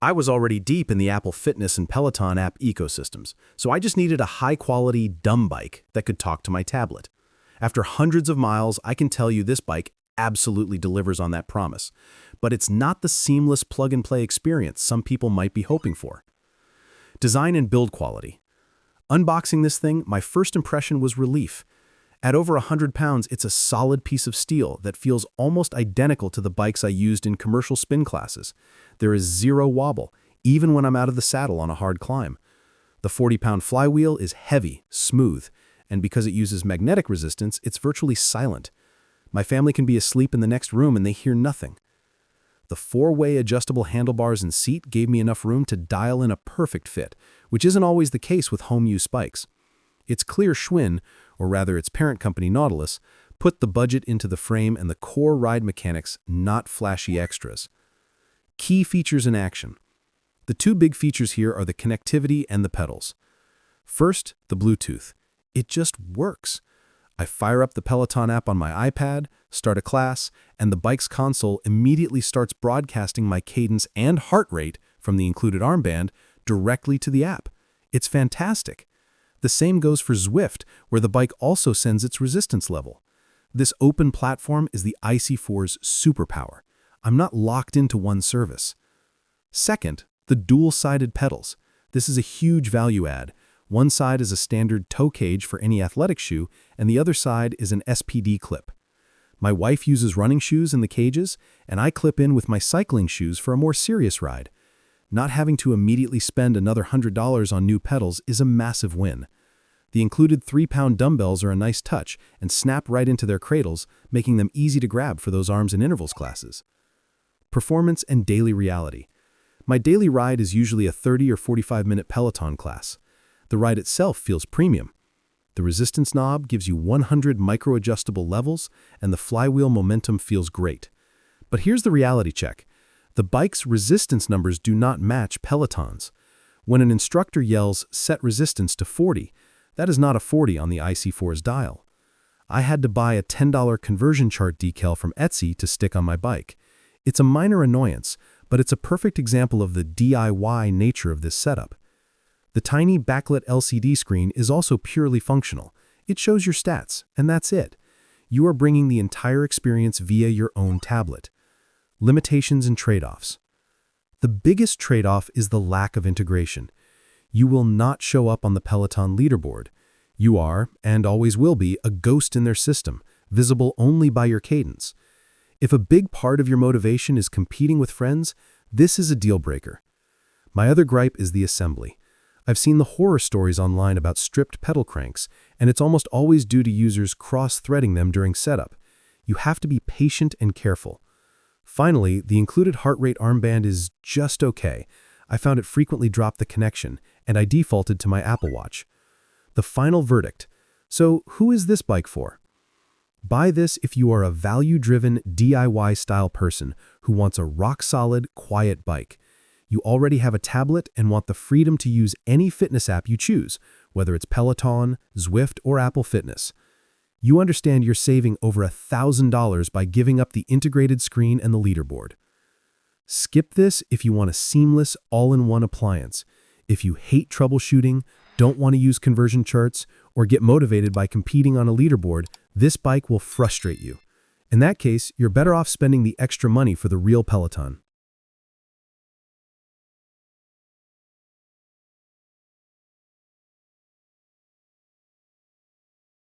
I was already deep in the Apple Fitness and Peloton app ecosystems, so I just needed a high-quality, dumb bike that could talk to my tablet. After hundreds of miles, I can tell you this bike absolutely delivers on that promise. But it's not the seamless plug-and-play experience some people might be hoping for. Design and build quality. Unboxing this thing, my first impression was relief. At over 100 pounds, it's a solid piece of steel that feels almost identical to the bikes I used in commercial spin classes. There is zero wobble, even when I'm out of the saddle on a hard climb. The 40-pound flywheel is heavy, smooth, and because it uses magnetic resistance, it's virtually silent. My family can be asleep in the next room and they hear nothing. The 4-way adjustable handlebars and seat gave me enough room to dial in a perfect fit, which isn't always the case with home-use bikes. It's clear Schwinn, or rather its parent company Nautilus, put the budget into the frame and the core ride mechanics, not flashy extras. Key features in action. The two big features here are the connectivity and the pedals. First, the Bluetooth. It just works. I fire up the Peloton app on my iPad, start a class, and the bike's console immediately starts broadcasting my cadence and heart rate from the included armband directly to the app. It's fantastic. The same goes for Zwift, where the bike also sends its resistance level. This open platform is the IC4's superpower. I'm not locked into one service. Second, the dual-sided pedals. This is a huge value add. One side is a standard toe cage for any athletic shoe, and the other side is an SPD clip. My wife uses running shoes in the cages, and I clip in with my cycling shoes for a more serious ride. Not having to immediately spend another $100 on new pedals is a massive win. The included 3-pound dumbbells are a nice touch and snap right into their cradles, making them easy to grab for those arms and intervals classes. Performance and daily reality. My daily ride is usually a 30 or 45-minute Peloton class. The ride itself feels premium. The resistance knob gives you 100 micro-adjustable levels, and the flywheel momentum feels great. But here's the reality check. The bike's resistance numbers do not match Peloton's. When an instructor yells, "set resistance to 40," that is not a 40 on the IC4's dial. I had to buy a $10 conversion chart decal from Etsy to stick on my bike. It's a minor annoyance, but it's a perfect example of the DIY nature of this setup. The tiny backlit LCD screen is also purely functional. It shows your stats, and that's it. You are bringing the entire experience via your own tablet. Limitations and trade-offs. The biggest trade-off is the lack of integration. You will not show up on the Peloton leaderboard. You are, and always will be, a ghost in their system, visible only by your cadence. If a big part of your motivation is competing with friends, this is a deal-breaker. My other gripe is the assembly. I've seen the horror stories online about stripped pedal cranks, and it's almost always due to users cross-threading them during setup. You have to be patient and careful. Finally, the included heart rate armband is just okay. I found it frequently dropped the connection, and I defaulted to my Apple Watch. The final verdict. So, who is this bike for? Buy this if you are a value-driven, DIY-style person who wants a rock-solid, quiet bike. You already have a tablet and want the freedom to use any fitness app you choose, whether it's Peloton, Zwift, or Apple Fitness. You understand you're saving over $1,000 by giving up the integrated screen and the leaderboard. Skip this if you want a seamless, all-in-one appliance. If you hate troubleshooting, don't want to use conversion charts, or get motivated by competing on a leaderboard, this bike will frustrate you. In that case, you're better off spending the extra money for the real Peloton.